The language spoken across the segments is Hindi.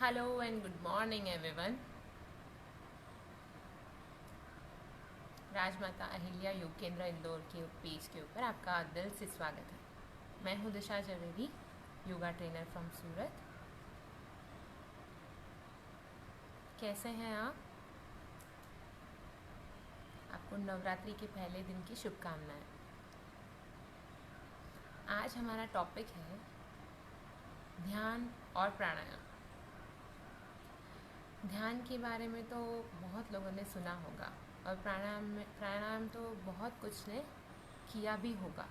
Hello and good morning everyone. Rajmata Ahilya Yog Kendra Indore के पेज के ऊपर आपका दिल से स्वागत है। मैं हूं दिशा जवेरी, योगा ट्रेनर फ्रॉम सूरत। कैसे हैं आप? आपको नवरात्रि के पहले दिन की शुभकामनाएं। आज हमारा टॉपिक है ध्यान और प्राणायाम। ध्यान के बारे में तो बहुत लोगों ने सुना होगा और प्राणायाम तो बहुत कुछ ने किया भी होगा,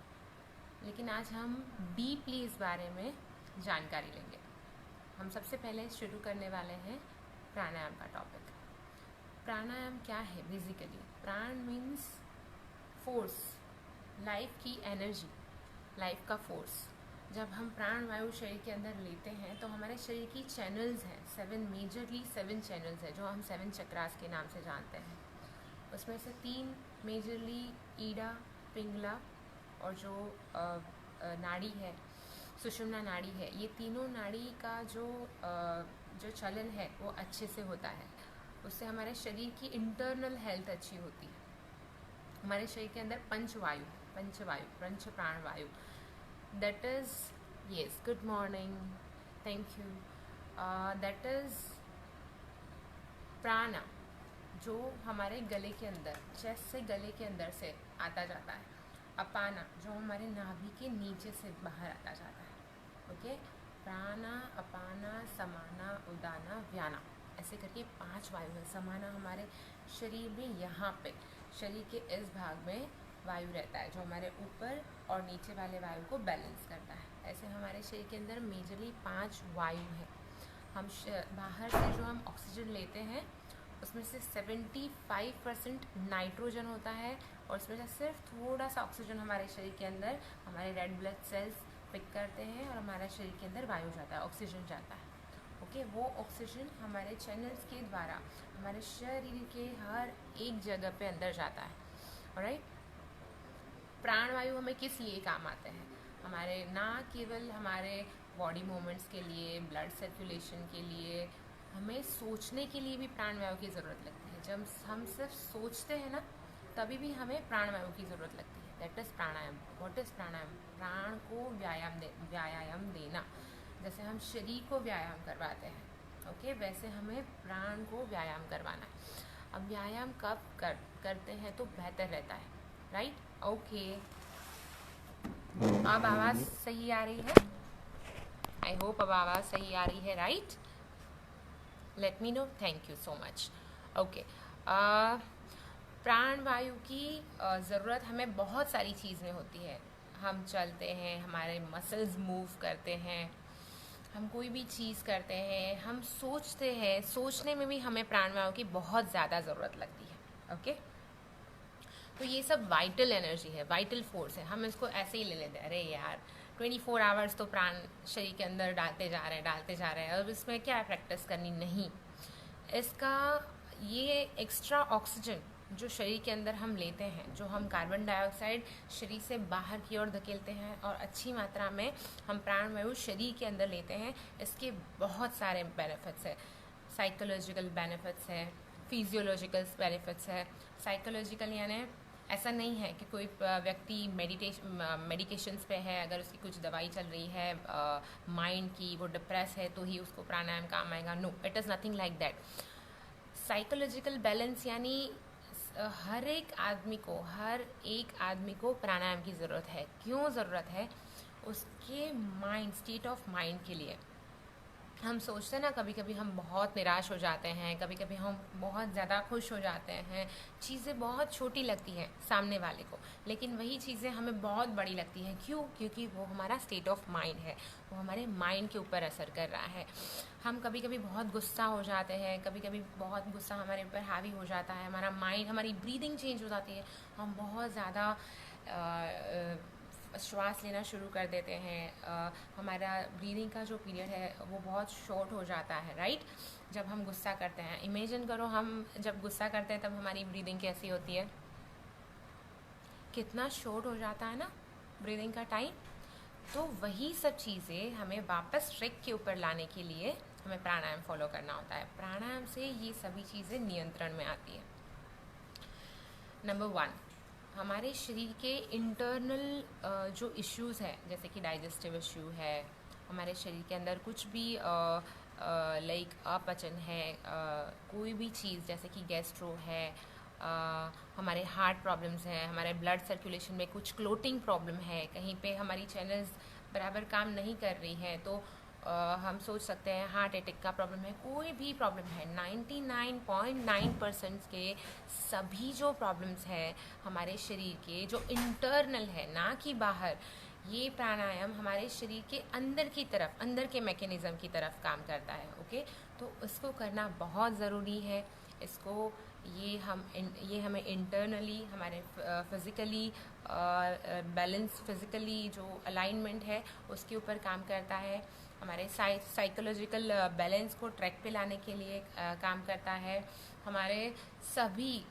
लेकिन आज हम डीपली इस बारे में जानकारी लेंगे। हम सबसे पहले शुरू करने वाले हैं प्राणायाम का टॉपिक। प्राणायाम क्या है? बेसिकली प्राण मीन्स फोर्स, लाइफ की एनर्जी, लाइफ का फोर्स। जब हम प्राण वायु शरीर के अंदर लेते हैं तो हमारे शरीर की चैनल्स हैं, सेवन चैनल्स हैं जो हम 7 चक्रास के नाम से जानते हैं। उसमें से 3 मेजरली ईडा, पिंगला और जो नाड़ी है, सुषुम्ना नाड़ी है, ये तीनों नाड़ी का जो चलन है वो अच्छे से होता है। उससे हमारे शरीर की इंटरनल हेल्थ अच्छी होती है। हमारे शरीर के अंदर पंच प्राण वायु, that is yes, good morning, thank you. That is प्राणा, जो हमारे गले के अंदर, चेस्ट से गले के अंदर से आता जाता है। अपाना, जो हमारे नाभि के नीचे से बाहर आता जाता है। ओके, प्राणा, अपाना, समाना, उदाना, व्याना, ऐसे करके 5 वायु है। समाना हमारे शरीर में यहाँ पे शरीर के इस भाग में वायु रहता है जो हमारे ऊपर और नीचे वाले वायु को बैलेंस करता है। ऐसे हमारे शरीर के अंदर मेजरली 5 वायु है। हम बाहर से जो हम ऑक्सीजन लेते हैं उसमें से 75% नाइट्रोजन होता है और उसमें से सिर्फ थोड़ा सा ऑक्सीजन हमारे शरीर के अंदर हमारे रेड ब्लड सेल्स पिक करते हैं और हमारे शरीर के अंदर वायु जाता है, ऑक्सीजन जाता है। ओके, वो ऑक्सीजन हमारे चैनल्स के द्वारा हमारे शरीर के हर एक जगह पे अंदर जाता है। ऑलराइट, प्राण वायु हमें किस लिए काम आते हैं? हमारे ना केवल हमारे बॉडी मूवमेंट्स के लिए, ब्लड सर्कुलेशन के लिए, हमें सोचने के लिए भी प्राण वायु की ज़रूरत लगती है। जब हम सिर्फ सोचते हैं ना, तभी भी हमें प्राण वायु की ज़रूरत लगती है। That is pranayama. What is pranayama? प्राण को व्यायाम देना। जैसे हम शरीर को व्यायाम करवाते हैं, ओके, वैसे हमें प्राण को व्यायाम करवाना है। अब व्यायाम कब करते हैं तो बेहतर रहता है, राइट? ओके, अब आवाज़ सही आ रही है? आई होप अब आवाज़ सही आ रही है, right? Let me know, thank you so much. Okay, प्राण वायु की ज़रूरत हमें बहुत सारी चीज़ में होती है। हम चलते हैं, हमारे मसल्स मूव करते हैं, हम कोई भी चीज़ करते हैं, हम सोचते हैं, सोचने में भी हमें प्राण वायु की बहुत ज़्यादा ज़रूरत लगती है। ओके, तो ये सब वाइटल एनर्जी है, वाइटल फोर्स है। हम इसको ऐसे ही ले लेते हैं, अरे यार 24 आवर्स तो प्राण शरीर के अंदर डालते जा रहे हैं और इसमें क्या प्रैक्टिस करनी? नहीं, इसका ये एक्स्ट्रा ऑक्सीजन जो शरीर के अंदर हम लेते हैं, जो हम कार्बन डाइऑक्साइड शरीर से बाहर की ओर धकेलते हैं और अच्छी मात्रा में हम प्राण वायु शरीर के अंदर लेते हैं, इसके बहुत सारे बेनिफिट्स है। साइकोलॉजिकल बेनिफिट्स है, फिजियोलॉजिकल बेनिफिट्स है। साइकोलॉजिकल यानी ऐसा नहीं है कि कोई व्यक्ति मेडिकेशंस पे है, अगर उसकी कुछ दवाई चल रही है माइंड की, वो डिप्रेस है तो ही उसको प्राणायाम काम आएगा। No, it is nothing like that. Psychological balance यानी हर एक आदमी को प्राणायाम की ज़रूरत है। क्यों ज़रूरत है? उसके माइंड, स्टेट ऑफ माइंड के लिए। हम सोचते हैं ना, कभी कभी हम बहुत निराश हो जाते हैं, कभी कभी हम बहुत ज़्यादा खुश हो जाते हैं, चीज़ें बहुत छोटी लगती हैं सामने वाले को, लेकिन वही चीज़ें हमें बहुत बड़ी लगती हैं। क्यों? क्योंकि वो हमारा स्टेट ऑफ माइंड है, वो हमारे माइंड के ऊपर असर कर रहा है। हम कभी कभी बहुत गुस्सा हो जाते हैं, कभी कभी बहुत गुस्सा हमारे ऊपर हावी हो जाता है, हमारा माइंड, हमारी ब्रीदिंग चेंज हो जाती है, हम बहुत ज़्यादा श्वास लेना शुरू कर देते हैं, हमारा ब्रीदिंग का जो पीरियड है वो बहुत शॉर्ट हो जाता है, राइट? जब हम गुस्सा करते हैं, इमेजिन करो हम जब गुस्सा करते हैं तब हमारी ब्रीदिंग कैसी होती है, कितना शॉर्ट हो जाता है ना ब्रीदिंग का टाइम। तो वही सब चीज़ें हमें वापस ट्रैक के ऊपर लाने के लिए हमें प्राणायाम फॉलो करना होता है। प्राणायाम से ये सभी चीज़ें नियंत्रण में आती है। नंबर 1, हमारे शरीर के इंटरनल जो इश्यूज़ है, जैसे कि डाइजेस्टिव इश्यू है, हमारे शरीर के अंदर कुछ भी लाइक अपचन है, कोई भी चीज़ जैसे कि गैस्ट्रो है, हमारे हार्ट प्रॉब्लम्स हैं, हमारे ब्लड सर्कुलेशन में कुछ क्लोटिंग प्रॉब्लम है, कहीं पे हमारी चैनल्स बराबर काम नहीं कर रही हैं, तो हम सोच सकते हैं हार्ट अटैक का प्रॉब्लम है। कोई भी प्रॉब्लम है, 99.9% के सभी जो प्रॉब्लम्स हैं हमारे शरीर के, जो इंटरनल है ना कि बाहर, ये प्राणायाम हमारे शरीर के अंदर की तरफ, अंदर के मैकेनिज़्म की तरफ काम करता है। ओके, तो इसको करना बहुत ज़रूरी है। इसको ये हमें इंटरनली, हमारे फिज़िकली बैलेंस, फिज़िकली जो अलाइनमेंट है उसके ऊपर काम करता है। हमारे साइकोलॉजिकल बैलेंस को ट्रैक पे लाने के लिए काम करता है। हमारे सभी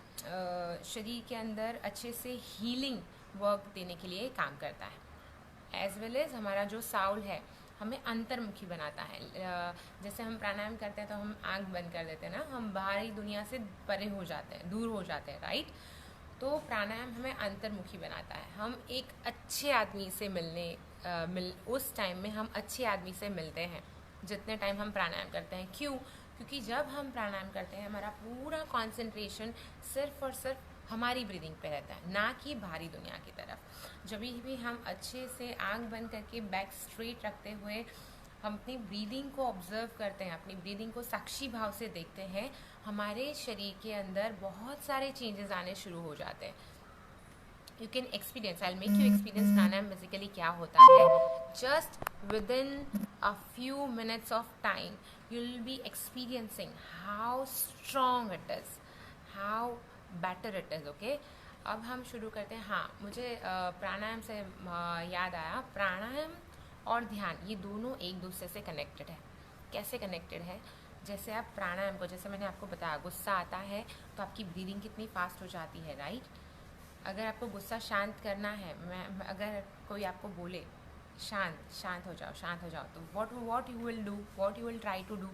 शरीर के अंदर अच्छे से हीलिंग वर्क देने के लिए काम करता है। एज वेल एज हमारा जो साउल है हमें अंतर्मुखी बनाता है। जैसे हम प्राणायाम करते हैं तो हम आंख बंद कर देते हैं ना, हम बाहरी दुनिया से परे हो जाते हैं, दूर हो जाते हैं, राइट। तो प्राणायाम हमें अंतर्मुखी बनाता है। हम एक अच्छे आदमी से उस टाइम में हम अच्छे आदमी से मिलते हैं जितने टाइम हम प्राणायाम करते हैं। क्यों? क्योंकि जब हम प्राणायाम करते हैं हमारा पूरा कंसंट्रेशन सिर्फ और सिर्फ हमारी ब्रीदिंग पे रहता है, ना कि बाहरी दुनिया की तरफ। जब भी हम अच्छे से आंख बंद करके बैक स्ट्रेट रखते हुए हम अपनी ब्रीदिंग को ऑब्जर्व करते हैं, अपनी ब्रीदिंग को साक्षी भाव से देखते हैं, हमारे शरीर के अंदर बहुत सारे चेंजेस आने शुरू हो जाते हैं। You can experience, I will make you experience pranayama basically क्या होता है। Just with in a few minutes of time you will be experiencing how strong it is, how better it is. okay? अब हम शुरू करते हैं। हाँ, मुझे प्राणायाम से याद आया, प्राणायाम और ध्यान ये दोनों एक दूसरे से कनेक्टेड है। कैसे कनेक्टेड है? जैसे आप प्राणायाम को, जैसे मैंने आपको बताया, गुस्सा आता है तो आपकी ब्रीदिंग कितनी फास्ट हो जाती है, राइट। अगर आपको गुस्सा शांत करना है, अगर कोई आपको बोले शांत हो जाओ, तो what you will do, what you will try to do,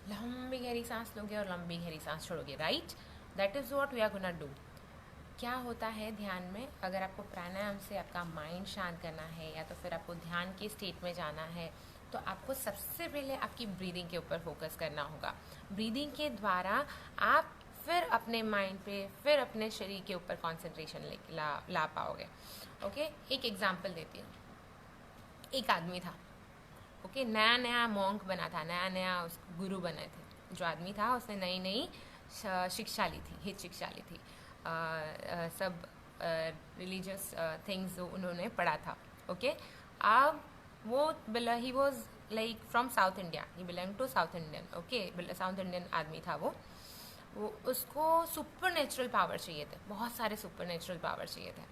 लंबी गहरी सांस लोगे और लंबी गहरी सांस छोड़ोगे, right. That is what we are gonna do. क्या होता है ध्यान में, अगर आपको प्राणायाम से आपका माइंड शांत करना है या तो फिर आपको ध्यान के स्टेट में जाना है, तो आपको सबसे पहले आपकी ब्रीदिंग के ऊपर फोकस करना होगा। ब्रीदिंग के द्वारा आप फिर अपने माइंड पे, फिर अपने शरीर के ऊपर कॉन्सेंट्रेशन ला पाओगे। ओके, एक एग्जाम्पल देती हूँ। एक आदमी था, ओके, नया मॉन्क बना था, नया उस गुरु बने थे। जो आदमी था उसने नई शिक्षा ली थी, हित शिक्षा ली थी, सब रिलीजियस थिंग्स जो उन्होंने पढ़ा था। ओके, अब वो he was like from south India, he belong to south Indian, okay, south Indian आदमी था वो उसको सुपर नेचुरल पावर चाहिए थे, बहुत सारे सुपर नेचुरल पावर चाहिए थे।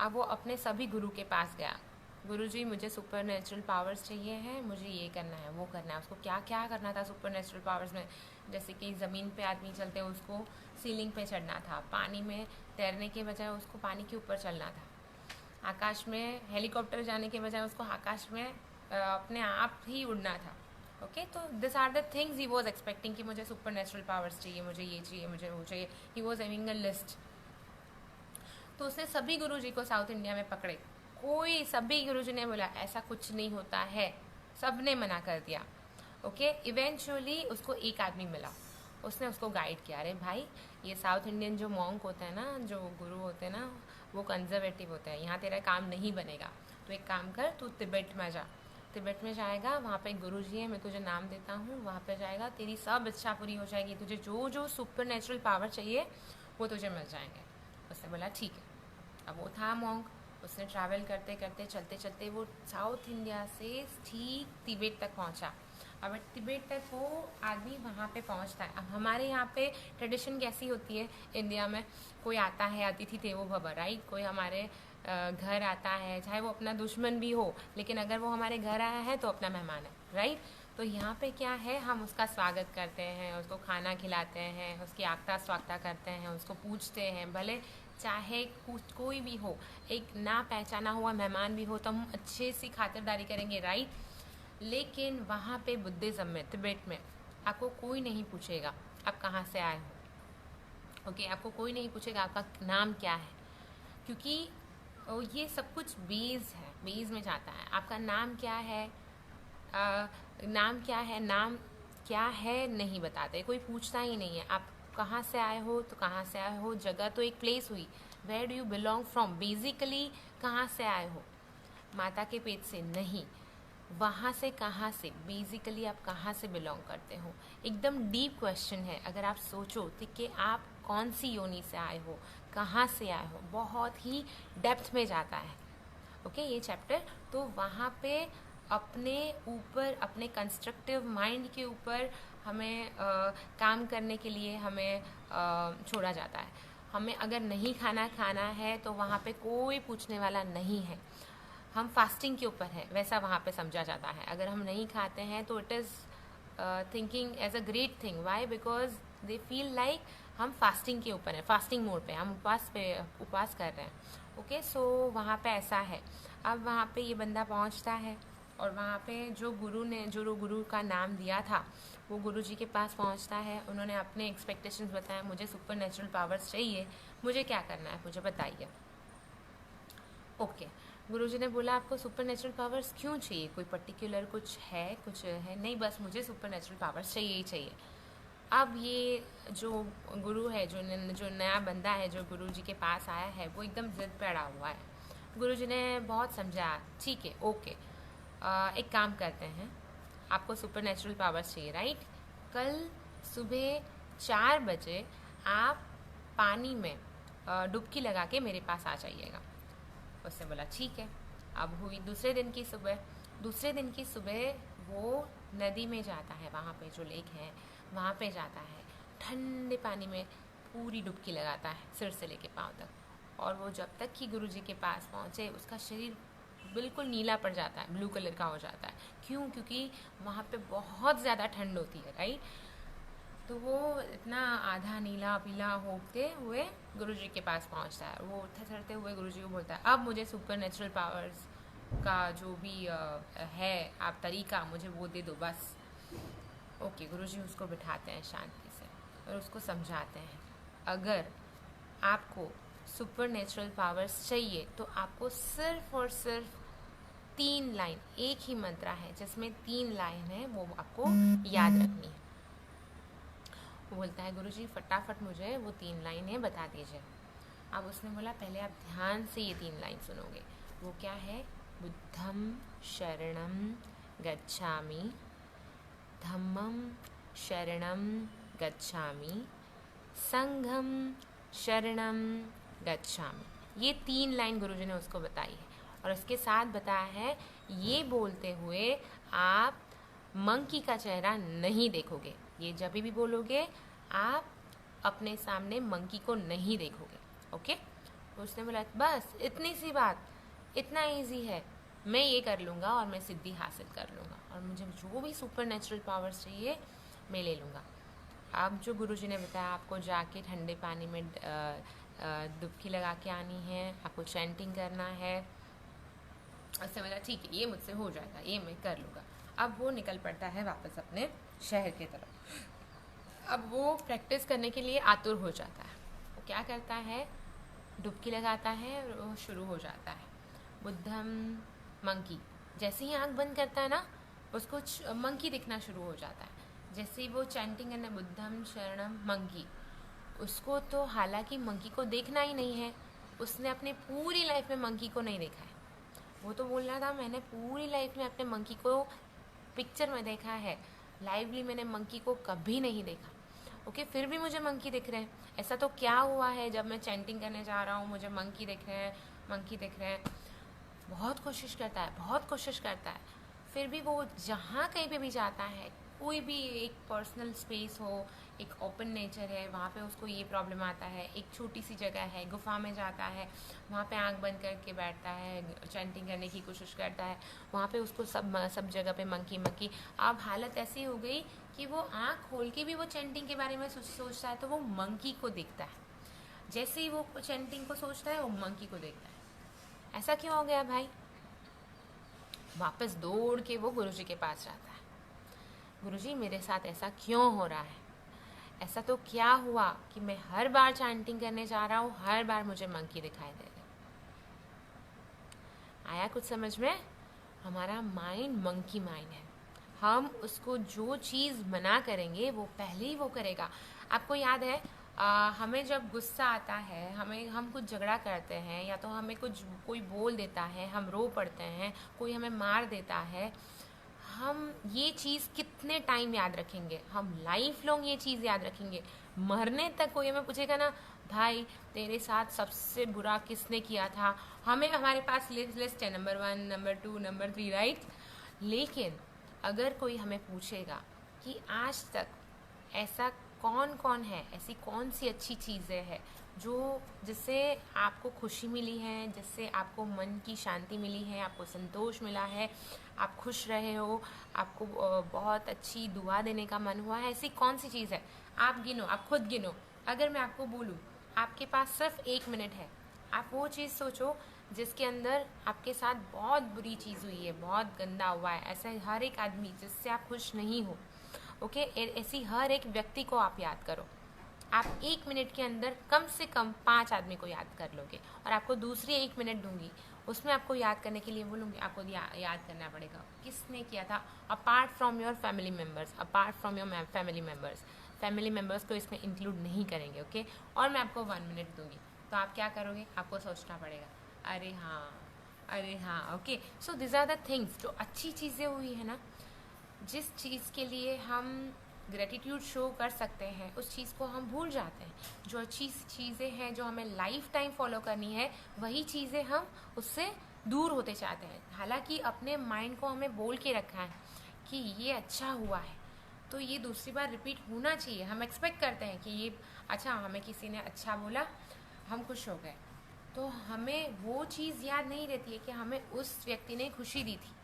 अब वो अपने सभी गुरु के पास गया, गुरुजी मुझे सुपर नेचुरल पावर्स चाहिए हैं, मुझे ये करना है, वो करना है। उसको क्या क्या करना था सुपर नेचुरल पावर्स में? जैसे कि ज़मीन पे आदमी चलते हैं उसको सीलिंग पे चढ़ना था, पानी में तैरने के बजाय उसको पानी के ऊपर चलना था, आकाश में हेलीकॉप्टर जाने के बजाय उसको आकाश में अपने आप ही उड़ना था। ओके, तो this are the things he was expecting कि मुझे सुपर नेचुरल पावर्स चाहिए, मुझे ये चाहिए, मुझे वो चाहिए। He was having a list. तो उसने सभी गुरुजी को साउथ इंडिया में पकड़े, सभी गुरुजी ने बोला ऐसा कुछ नहीं होता है, सब ने मना कर दिया। ओके, इवेंचुअली उसको एक आदमी मिला, उसने उसको गाइड किया, अरे भाई ये साउथ इंडियन जो मॉन्क होते हैं ना, जो गुरु होते हैं ना, वो कंजर्वेटिव होते हैं, यहाँ तेरा काम नहीं बनेगा, तो एक काम कर, तू तिब्बत में जा, तिब्बत में जाएगा, वहाँ पे एक गुरुजी है, मैं तुझे नाम देता हूँ, वहाँ पे जाएगा, तेरी सब इच्छा पूरी हो जाएगी, तुझे जो जो सुपर नेचुरल पावर चाहिए वो तुझे मिल जाएंगे। उसने बोला ठीक है। अब वो था मॉन्क, उसने ट्रैवल करते करते चलते चलते वो साउथ इंडिया से ठीक तिब्बत तक पहुंचा। अब तिब्बत तक वो आदमी वहाँ पे पहुंचता है। अब हमारे यहाँ पे ट्रेडिशन कैसी होती है इंडिया में, कोई आता है, अतिथि देवो भव, राइट। कोई हमारे घर आता है, चाहे वो अपना दुश्मन भी हो, लेकिन अगर वो हमारे घर आया है तो अपना मेहमान है, राइट। तो यहाँ पे क्या है, हम उसका स्वागत करते हैं, उसको खाना खिलाते हैं, उसकी आगता स्वागता करते हैं, उसको पूछते हैं, भले चाहे कोई भी हो, एक ना पहचाना हुआ मेहमान भी हो तो हम अच्छे से खातिरदारी करेंगे, राइट। लेकिन वहाँ पे बुद्धिज़्म में, तिब्बत में, आपको कोई नहीं पूछेगा आप कहाँ से आए हो। ओके, आपको कोई नहीं पूछेगा आपका नाम क्या है, क्योंकि ये सब कुछ बेस है, बेस में जाता है। आपका नाम क्या है, नाम क्या है, नाम क्या है नहीं बताते, कोई पूछता ही नहीं है। आप कहाँ से आए हो तो कहाँ से आए हो, जगह तो एक प्लेस हुई, where do you belong from, basically कहाँ से आए हो, माता के पेट से नहीं, वहाँ से कहाँ से, बेसिकली आप कहाँ से बिलोंग करते हो। एकदम डीप क्वेश्चन है, अगर आप सोचो तो कि आप कौन सी योनि से आए हो, कहाँ से आए हो, बहुत ही डेप्थ में जाता है। ओके, ये चैप्टर। तो वहाँ पे अपने ऊपर, अपने कंस्ट्रक्टिव माइंड के ऊपर हमें काम करने के लिए हमें छोड़ा जाता है। हमें अगर नहीं खाना है तो वहाँ पे कोई पूछने वाला नहीं है। हम फास्टिंग के ऊपर है, वैसा वहाँ पे समझा जाता है। अगर हम नहीं खाते हैं तो it is thinking as a great thing. Why? Because they feel like हम फास्टिंग के ऊपर हैं, फास्टिंग मोड पे, हम उपवास कर रहे हैं। ओके, सो वहाँ पे ऐसा है। अब वहाँ पे ये बंदा पहुँचता है और वहाँ पे जो गुरु का नाम दिया था वो गुरु जी के पास पहुँचता है। उन्होंने अपने एक्सपेक्टेशंस बताए, मुझे सुपर नेचुरल पावर्स चाहिए, मुझे क्या करना है मुझे बताइए। ओके, गुरुजी ने बोला आपको सुपर नेचुरल पावर्स क्यों चाहिए, कोई पर्टिकुलर कुछ है? नहीं, बस मुझे सुपर नेचुरल पावर्स चाहिए ही चाहिए। अब ये जो गुरु है, जो नया बंदा है जो गुरु जी के पास आया है, वो एकदम जिद पे अड़ा हुआ है। गुरु जी ने बहुत समझाया, ठीक है, ओके, एक काम करते हैं, आपको सुपर नेचुरल पावर्स चाहिए राइट, कल सुबह 4 बजे आप पानी में डुबकी लगा के मेरे पास आ जाइएगा। उसने बोला ठीक है। अब हुई दूसरे दिन की सुबह वो नदी में जाता है, वहाँ पे जो लेक है वहाँ पे जाता है, ठंडे पानी में पूरी डुबकी लगाता है सिर से लेके पाँव तक। और वो जब तक कि गुरुजी के पास पहुँचे उसका शरीर बिल्कुल नीला पड़ जाता है, ब्लू कलर का हो जाता है। क्यों? क्योंकि वहाँ पे बहुत ज़्यादा ठंड होती है राइट। तो वो इतना आधा नीला पीला होते हुए गुरुजी के पास पहुंचता है। वो उठते हुए गुरुजी को बोलता है, अब मुझे सुपर नेचुरल पावर्स का जो भी है आप तरीका मुझे वो दे दो बस। ओके, गुरुजी उसको बिठाते हैं शांति से और उसको समझाते हैं, अगर आपको सुपर नेचुरल पावर्स चाहिए तो आपको सिर्फ और सिर्फ 3 लाइन, एक ही मंत्र है जिसमें 3 लाइन है, वो आपको याद रखनी है। वो बोलता है गुरुजी फटाफट मुझे वो 3 लाइनें बता दीजिए। अब उसने बोला पहले आप ध्यान से ये 3 लाइन सुनोगे। वो क्या है? बुद्धम शरणम गच्छामि, धम्मम शरणम गच्छामि, संघम शरणम गच्छामि। ये 3 लाइन गुरुजी ने उसको बताई है और उसके साथ बताया है ये बोलते हुए आप मंकी का चेहरा नहीं देखोगे। ये जब भी बोलोगे आप अपने सामने मंकी को नहीं देखोगे। ओके, तो उसने बोला बस इतनी सी बात, इतना इजी है, मैं ये कर लूँगा और मैं सिद्धि हासिल कर लूँगा और मुझे जो भी सुपर नेचुरल पावर्स चाहिए मैं ले लूँगा। अब जो गुरुजी ने बताया आपको जाके ठंडे पानी में डुबकी लगा के आनी है, आपको चैंटिंग करना है। उसने बोला ठीक है, ये मुझसे हो जाएगा, ये मैं कर लूँगा। अब वो निकल पड़ता है वापस अपने शहर की तरफ। अब वो प्रैक्टिस करने के लिए आतुर हो जाता है। वो क्या करता है, डुबकी लगाता है और वो शुरू हो जाता है बुद्धम मंकी। जैसे ही आंख बंद करता है ना उसको मंकी दिखना शुरू हो जाता है। जैसे ही वो चैंटिंग करना बुद्धम शरणम मंकी, उसको तो हालांकि मंकी को देखना ही नहीं है, उसने अपने पूरी लाइफ में मंकी को नहीं देखा है। वो तो बोल रहा था मैंने पूरी लाइफ में अपने मंकी को पिक्चर में देखा है, लाइवली मैंने मंकी को कभी नहीं देखा। ओके, फिर भी मुझे मंकी दिख रहे हैं। ऐसा तो क्या हुआ है जब मैं चैंटिंग करने जा रहा हूँ मुझे मंकी दिख रहे हैं, मंकी दिख रहे हैं। बहुत कोशिश करता है, फिर भी वो जहाँ कहीं पे भी जाता है, कोई भी एक पर्सनल स्पेस हो, एक ओपन नेचर है, वहाँ पे उसको ये प्रॉब्लम आता है। एक छोटी सी जगह है, गुफा में जाता है, वहाँ पे आंख बंद करके बैठता है, चैंटिंग करने की कोशिश करता है, वहाँ पे उसको सब जगह पे मंकी। अब हालत ऐसी हो गई कि वो आंख खोल के भी वो चैंटिंग के बारे में सोचता है तो वो मंकी को दिखता है। जैसे ही वो चैंटिंग को सोचता है वो मंकी को देखता है। ऐसा क्यों हो गया भाई? वापस दौड़ के वो गुरुजी के पास जाता है। गुरुजी, मेरे साथ ऐसा क्यों हो रहा है? ऐसा तो क्या हुआ कि मैं हर बार चैंटिंग करने जा रहा हूँ, हर बार मुझे मंकी दिखाई दे रहे? आया कुछ समझ में? हमारा माइंड मंकी माइंड है। हम उसको जो चीज़ मना करेंगे वो पहले ही वो करेगा। आपको याद है, हमें जब गुस्सा आता है, हम कुछ झगड़ा करते हैं या तो हमें कोई बोल देता है, हम रो पड़ते हैं, कोई हमें मार देता है, हम ये चीज़ कितने टाइम याद रखेंगे? हम लाइफ लॉन्ग ये चीज़ याद रखेंगे। मरने तक कोई हमें पूछेगा ना, भाई तेरे साथ सबसे बुरा किसने किया था, हमें हमारे पास लिस्ट है, नंबर 1, नंबर 2, नंबर 3, राइट? लेकिन अगर कोई हमें पूछेगा कि आज तक ऐसा कौन कौन है, ऐसी कौन सी अच्छी चीज़ें हैं जिससे आपको खुशी मिली है, जिससे आपको मन की शांति मिली है, आपको संतोष मिला है, आप खुश रहे हो, आपको बहुत अच्छी दुआ देने का मन हुआ है, ऐसी कौन सी चीज़ है? आप गिनो, आप खुद गिनो। अगर मैं आपको बोलूँ आपके पास सिर्फ 1 मिनट है, आप वो चीज़ सोचो जिसके अंदर आपके साथ बहुत बुरी चीज़ हुई है, बहुत गंदा हुआ है, ऐसा हर एक आदमी जिससे आप खुश नहीं हो, ओके? ऐसी हर एक व्यक्ति को आप याद करो। आप 1 मिनट के अंदर कम से कम 5 आदमी को याद कर लोगे, और आपको दूसरी 1 मिनट दूंगी, उसमें आपको याद करने के लिए बोलूँगी, आपको याद करना पड़ेगा किसने किया था, apart from your family members, apart from your family members को इसमें इंक्लूड नहीं करेंगे, ओके? और मैं आपको 1 मिनट दूंगी, तो आप क्या करोगे? आपको सोचना पड़ेगा, अरे हाँ, okay? So this are the things, जो अच्छी चीज़ें हुई है ना, जिस चीज़ के लिए हम ग्रेटिट्यूड शो कर सकते हैं, उस चीज़ को हम भूल जाते हैं। जो अच्छी चीज़ें हैं जो हमें लाइफ टाइम फॉलो करनी है, वही चीज़ें हम उससे दूर होते चाहते हैं। हालांकि अपने माइंड को हमें बोल के रखा है कि ये अच्छा हुआ है, तो ये दूसरी बार रिपीट होना चाहिए। हम एक्सपेक्ट करते हैं कि ये अच्छा, हमें किसी ने अच्छा बोला, हम खुश हो गए, तो हमें वो चीज़ याद नहीं रहती है कि हमें उस व्यक्ति ने खुशी दी थी,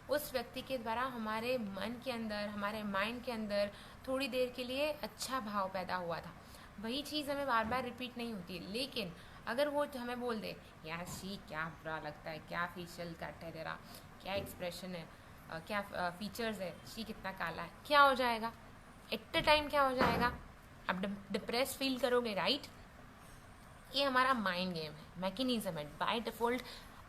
उस व्यक्ति के द्वारा हमारे मन के अंदर, हमारे माइंड के अंदर थोड़ी देर के लिए अच्छा भाव पैदा हुआ था। वही चीज़ हमें बार बार रिपीट नहीं होती है। लेकिन अगर वो हमें बोल दे, यार शी क्या बुरा लगता है, क्या फेशियल कट है तेरा, क्या एक्सप्रेशन है, क्या फीचर्स है, शी कितना काला है, क्या हो जाएगा? एट द टाइम क्या हो जाएगा? आप डिप्रेस फील करोगे, राइट? ये हमारा माइंड गेम है, मैकेनिज्म है, बाय डिफ़ॉल्ट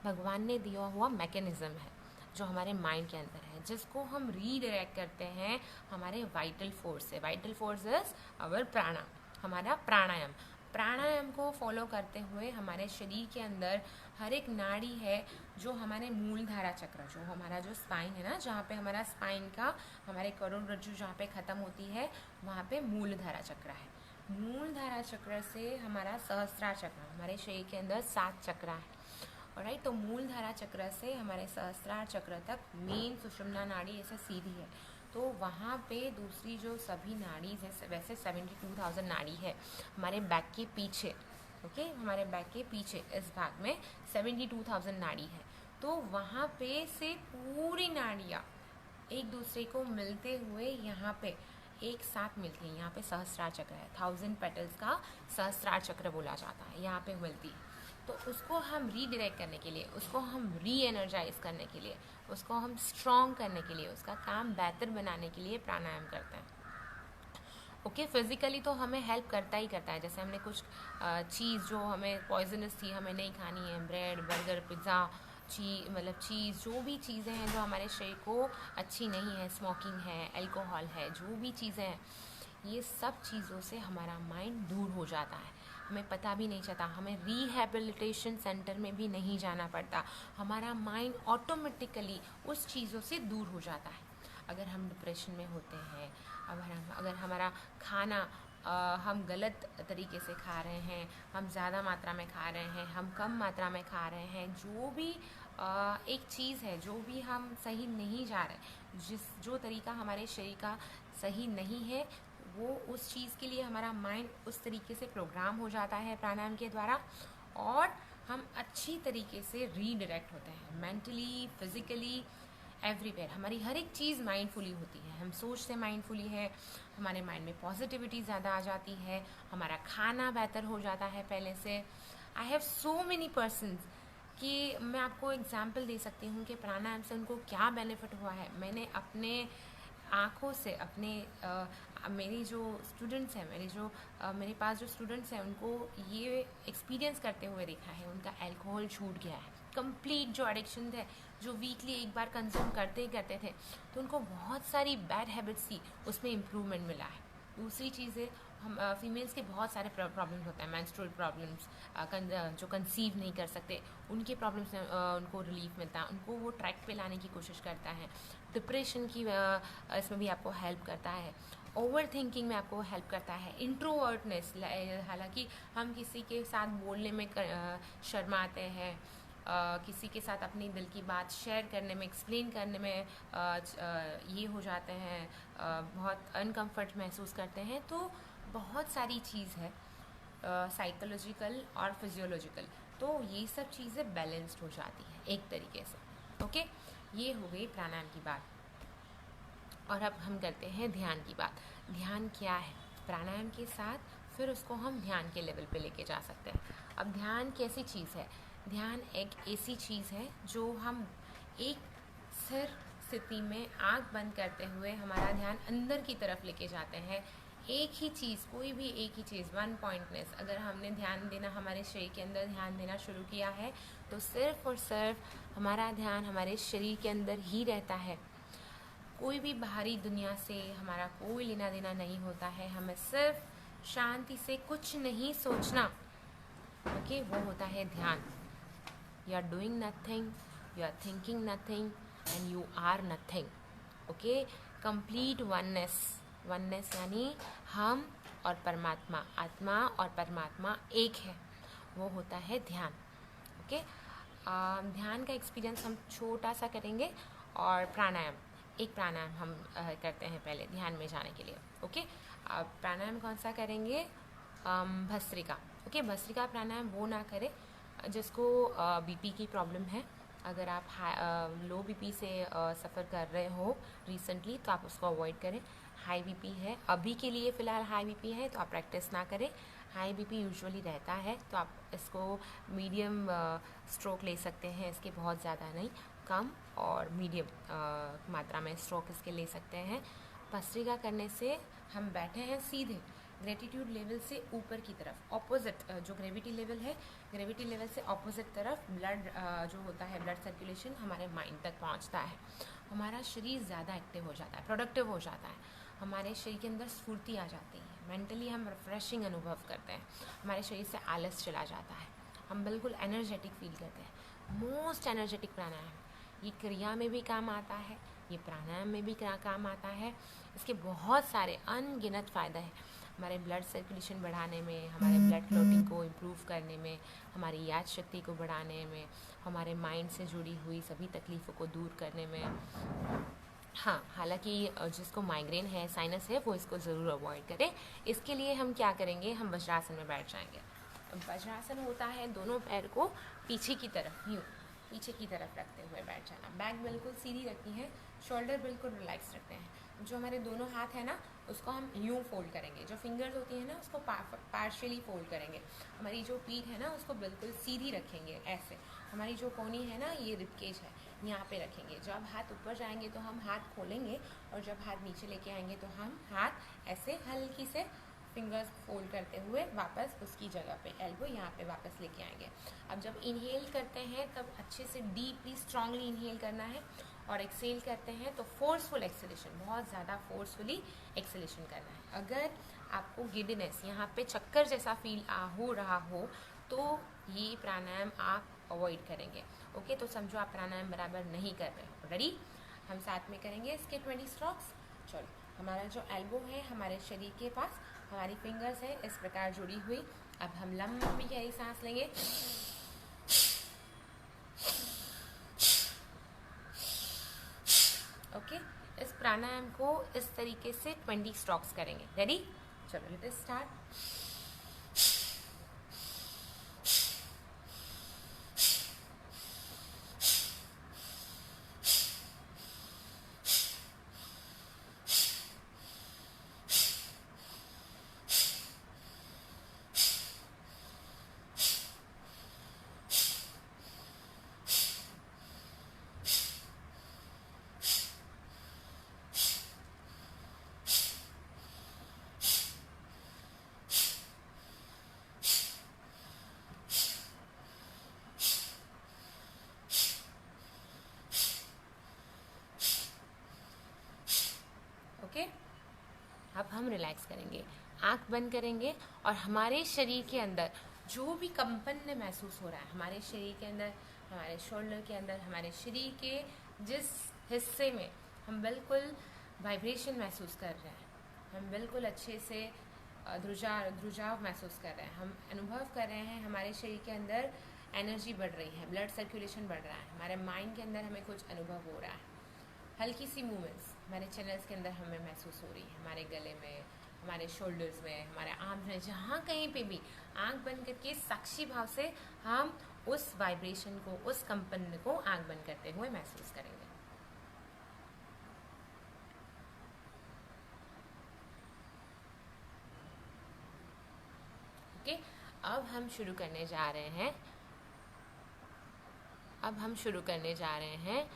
भगवान ने दिया हुआ मैकेनिज्म है जो हमारे माइंड के अंदर है, जिसको हम रीडायरेक्ट करते हैं हमारे वाइटल फोर्स से। वाइटल फोर्स इज अवर प्राणा, हमारा प्राणायाम। प्राणायाम को फॉलो करते हुए हमारे शरीर के अंदर हर एक नाड़ी है, जो हमारे मूलधारा चक्र, जो हमारा जो स्पाइन है ना, जहाँ पे हमारा स्पाइन का, हमारे करोड़रज्जु जहाँ पे ख़त्म होती है, वहाँ पे मूलधारा चक्र है। मूलधारा चक्र से हमारा सहस्त्रार चक्र, हमारे शरीर के अंदर 7 चक्र है, राइट? तो मूलधारा चक्र से हमारे सहस्त्रार चक्र तक मेन सुषुम्ना नाड़ी ऐसे सीधी है, तो वहाँ पे दूसरी जो सभी नाड़ी है, वैसे 72,000 नाड़ी है हमारे बैक के पीछे, ओके? हमारे बैक के पीछे इस भाग में 72,000 नाड़ी है, तो वहाँ पे से पूरी नाड़ियाँ एक दूसरे को मिलते हुए यहाँ पे एक साथ मिलती है। यहाँ पे सहस्त्रार चक्र है, 1000 पेटल्स का सहस्त्रार चक्र बोला जाता है, यहाँ पे मिलती है। तो उसको हम रीडायरेक्ट करने के लिए, उसको हम री एनर्जाइज करने के लिए, उसको हम स्ट्रॉन्ग करने के लिए, उसका काम बेहतर बनाने के लिए प्राणायाम करते हैं, ओके? फिज़िकली तो हमें हेल्प करता ही करता है। जैसे हमने कुछ चीज़ जो हमें पॉइजनस थी, हमें नहीं खानी है, ब्रेड, बर्गर, पिज़्ज़ा, चीज़, जो भी चीज़ें हैं जो हमारे शरीर को अच्छी नहीं है, स्मोकिंग है, अल्कोहल है, जो भी चीज़ें हैं, ये सब चीज़ों से हमारा माइंड दूर हो जाता है, हमें पता भी नहीं चलता, हमें रिहैबिलिटेशन सेंटर में भी नहीं जाना पड़ता, हमारा माइंड ऑटोमेटिकली उस चीज़ों से दूर हो जाता है। अगर हम डिप्रेशन में होते हैं, अगर हमारा खाना हम गलत तरीके से खा रहे हैं, हम ज़्यादा मात्रा में खा रहे हैं, हम कम मात्रा में खा रहे हैं, जो भी एक चीज़ है, जो भी हम सही नहीं जा रहे, जो तरीका हमारे शरीर का सही नहीं है, वो उस चीज़ के लिए हमारा माइंड उस तरीके से प्रोग्राम हो जाता है प्राणायाम के द्वारा, और हम अच्छी तरीके से रीडायरेक्ट होते हैं, मेंटली, फिज़िकली, एवरीवेयर। हमारी हर एक चीज़ माइंडफुली होती है, हम सोचते माइंडफुली है, हमारे माइंड में पॉजिटिविटी ज़्यादा आ जाती है, हमारा खाना बेहतर हो जाता है पहले से। I have so many persons कि मैं आपको एग्जांपल दे सकती हूँ कि प्राणायाम से उनको क्या बेनिफिट हुआ है। मैंने अपने आँखों से अपने मेरी जो स्टूडेंट्स हैं, मेरे पास जो स्टूडेंट्स हैं, उनको ये एक्सपीरियंस करते हुए देखा है। उनका अल्कोहल छूट गया है कंप्लीट। जो एडिक्शन थे, जो वीकली एक बार कंज्यूम करते ही करते थे, तो उनको बहुत सारी बैड हैबिट्स थी, उसमें इम्प्रूवमेंट मिला है। दूसरी चीज़ है, हम फीमेल्स के बहुत सारे प्रॉब्लम्स होते हैं, मेंस्ट्रुअल प्रॉब्लम्स, जो कंसीव नहीं कर सकते, उनके प्रॉब्लम्स में उनको रिलीफ मिलता है, उनको वो ट्रैक पे लाने की कोशिश करता है। डिप्रेशन की इसमें भी आपको हेल्प करता है। ओवर थिंकिंग में आपको हेल्प करता है। इंट्रोवर्टनेस, हालांकि हम किसी के साथ बोलने में शर्माते हैं, किसी के साथ अपनी दिल की बात शेयर करने में, एक्सप्लेन करने में ये हो जाते हैं, बहुत अनकंफर्ट महसूस करते हैं। तो बहुत सारी चीज़ है साइकोलॉजिकल और फिजियोलॉजिकल, तो ये सब चीज़ें बैलेंस्ड हो जाती है एक तरीके से। ओके, ये हो गई प्राणायाम की बात। और अब हम करते हैं ध्यान की बात। ध्यान क्या है? प्राणायाम के साथ फिर उसको हम ध्यान के लेवल पे लेके जा सकते हैं। अब ध्यान कैसी चीज़ है? ध्यान एक ऐसी चीज़ है जो हम एक स्थिर स्थिति में आँख बंद करते हुए हमारा ध्यान अंदर की तरफ लेके जाते हैं। एक ही चीज़, कोई भी एक ही चीज़, वन पॉइंटनेस, अगर हमने ध्यान देना, हमारे शरीर के अंदर ध्यान देना शुरू किया है, तो सिर्फ और सिर्फ हमारा ध्यान हमारे शरीर के अंदर ही रहता है। कोई भी बाहरी दुनिया से हमारा कोई लेना देना नहीं होता है। हमें सिर्फ शांति से कुछ नहीं सोचना। ओके, वो होता है ध्यान। You are doing nothing, you are thinking nothing and you are nothing. Okay, complete oneness. Oneness यानी हम और परमात्मा, आत्मा और परमात्मा एक है, वो होता है ध्यान। ओके, ध्यान का एक्सपीरियंस हम छोटा सा करेंगे। और प्राणायाम, एक प्राणायाम हम करते हैं पहले ध्यान में जाने के लिए। ओके, प्राणायाम कौन सा करेंगे? भस्त्रिका। ओके, भस्त्रिका प्राणायाम वो ना करें जिसको बीपी की प्रॉब्लम है। अगर आप लो बीपी से सफ़र कर रहे हो रिसेंटली, तो आप उसको अवॉइड करें। हाई बीपी है, अभी के लिए फ़िलहाल हाई बीपी है, तो आप प्रैक्टिस ना करें। हाई बीपी यूजुअली रहता है, तो आप इसको मीडियम स्ट्रोक ले सकते हैं, इसके बहुत ज़्यादा नहीं, कम और मीडियम मात्रा में स्ट्रोक इसके ले सकते हैं। भस्त्रिका करने से हम बैठे हैं सीधे, ग्रेटिट्यूड लेवल से ऊपर की तरफ, ऑपोजिट जो ग्रेविटी लेवल है, ग्रेविटी लेवल से ऑपोजिट तरफ ब्लड जो होता है, ब्लड सर्कुलेशन हमारे माइंड तक पहुंचता है। हमारा शरीर ज़्यादा एक्टिव हो जाता है, प्रोडक्टिव हो जाता है, हमारे शरीर के अंदर स्फूर्ति आ जाती है, मेंटली हम रिफ्रेशिंग अनुभव करते हैं, हमारे शरीर से आलस चला जाता है, हम बिल्कुल एनर्जेटिक फील करते हैं। मोस्ट एनर्जेटिक प्राणायाम, ये क्रिया में भी काम आता है, ये प्राणायाम में भी काम आता है। इसके बहुत सारे अनगिनत फ़ायदे हैं हमारे ब्लड सर्कुलेशन बढ़ाने में, हमारे ब्लड क्लॉटिंग को इम्प्रूव करने में, हमारी याद शक्ति को बढ़ाने में, हमारे माइंड से जुड़ी हुई सभी तकलीफ़ों को दूर करने में। हाँ, हालांकि जिसको माइग्रेन है, साइनस है, वो इसको ज़रूर अवॉइड करें। इसके लिए हम क्या करेंगे? हम वज्रासन में बैठ जाएंगे। वज्रासन होता है दोनों पैर को पीछे की तरफ, यूँ पीछे की तरफ रखते हुए बैठ जाना। बैक बिल्कुल सीधी रखनी है, शोल्डर बिल्कुल रिलैक्स रखते हैं। जो हमारे दोनों हाथ है ना, उसको हम यूँ फोल्ड करेंगे। जो फिंगर्स होती है ना, उसको पार्शियली फोल्ड करेंगे। हमारी जो पीठ है ना, उसको बिल्कुल सीधी रखेंगे ऐसे। हमारी जो कोहनी है ना, ये रिबकेज है, यहाँ पे रखेंगे। जब हाथ ऊपर जाएंगे तो हम हाथ खोलेंगे, और जब हाथ नीचे लेके आएंगे तो हम हाथ ऐसे हल्की से फिंगर्स फोल्ड करते हुए वापस उसकी जगह पे, एल्बो यहाँ पे वापस लेके आएंगे। अब जब इनहेल करते हैं तब अच्छे से डीपली स्ट्रांगली इनहेल करना है, और एक्सेल करते हैं तो फोर्सफुल एक्सेलेशन, बहुत ज़्यादा फोर्सफुली एक्सेलेशन करना है। अगर आपको गिडनेस, यहाँ पे चक्कर जैसा फील हो रहा हो, तो ये प्राणायाम आप अवॉइड करेंगे। ओके, तो समझो आप प्राणायाम बराबर नहीं कर रहे हो। रेडी? हम साथ में करेंगे इसके 20 स्ट्रोक्स। चलो, हमारा जो एल्बो है हमारे शरीर के पास, हमारी फिंगर्स है इस प्रकार जुड़ी हुई। अब हम लंबी गहरी सांस लेंगे। ओके, इस प्राणायाम को इस तरीके से 20 स्ट्रोक्स करेंगे। रेडी? चलो, लेट अस स्टार्ट। अब हम रिलैक्स करेंगे, आँख बंद करेंगे और हमारे शरीर के अंदर जो भी कंपन महसूस हो रहा है, हमारे शरीर के अंदर, हमारे शोल्डर के अंदर, हमारे शरीर के जिस हिस्से में हम बिल्कुल वाइब्रेशन महसूस कर रहे हैं, हम बिल्कुल अच्छे से ध्रुजाव महसूस कर रहे हैं, हम अनुभव कर रहे हैं हमारे शरीर के अंदर एनर्जी बढ़ रही है, ब्लड सर्कुलेशन बढ़ रहा है, हमारे माइंड के अंदर हमें कुछ अनुभव हो रहा है, हल्की सी मूवमेंट्स हमारे चैनल्स के अंदर हमें महसूस हो रही है, हमारे गले में, हमारे शोल्डर्स में, हमारे आर्म्स में, जहाँ कहीं पे भी आंख बंद करके साक्षी भाव से हम उस वाइब्रेशन को, उस कंपन को आंख बंद करते हुए महसूस करेंगे। ओके, अब हम शुरू करने जा रहे हैं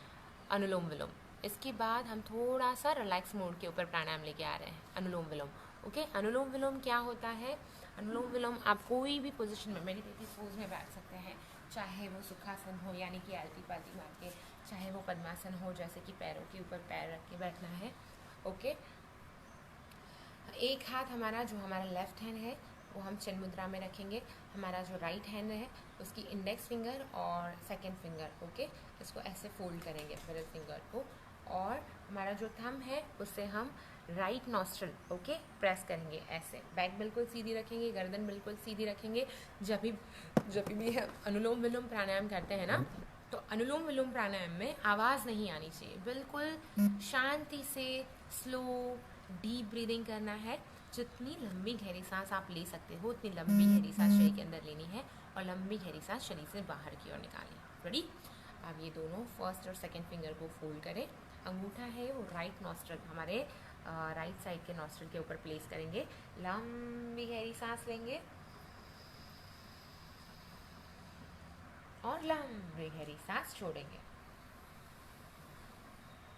अनुलोम विलोम। इसके बाद हम थोड़ा सा रिलैक्स मोड के ऊपर प्राणायाम लेके आ रहे हैं, अनुलोम विलोम। ओके, अनुलोम विलोम क्या होता है? अनुलोम विलोम आप कोई भी पोजीशन में, मेडिटेटिव पोज में बैठ सकते हैं, चाहे वो सुखासन हो यानी कि आलती पालती मार के, चाहे वो पद्मासन हो जैसे कि पैरों के ऊपर पैर रख के बैठना है। ओके, एक हाथ हमारा जो हमारा लेफ्ट हैंड है वो हम चिन्ह मुद्रा में रखेंगे, हमारा जो राइट हैंड है उसकी इंडेक्स फिंगर और सेकंड फिंगर, ओके, इसको ऐसे फोल्ड करेंगे मिडिल फिंगर को, और हमारा जो थंब है उससे हम राइट नॉस्ट्रल, ओके, प्रेस करेंगे ऐसे, बैक बिल्कुल सीधी रखेंगे, गर्दन बिल्कुल सीधी रखेंगे। जब भी हम अनुलोम विलोम प्राणायाम करते हैं ना, तो अनुलोम विलोम प्राणायाम में आवाज़ नहीं आनी चाहिए, बिल्कुल शांति से स्लो डीप ब्रीदिंग करना है। जितनी लंबी गहरी सांस आप ले सकते हो उतनी लंबी गहरी सांस शरीर के अंदर लेनी है और लंबी गहरी सांस शरीर से बाहर की ओर निकालनी है। रेडी? आप ये दोनों फर्स्ट और सेकंड फिंगर को फोल्ड करें, अंगूठा है वो राइट नॉस्ट्रल, हमारे राइट साइड के नॉस्ट्रल के ऊपर प्लेस करेंगे, लंबी गहरी सांस लेंगे और लंबी गहरी सांस छोड़ेंगे।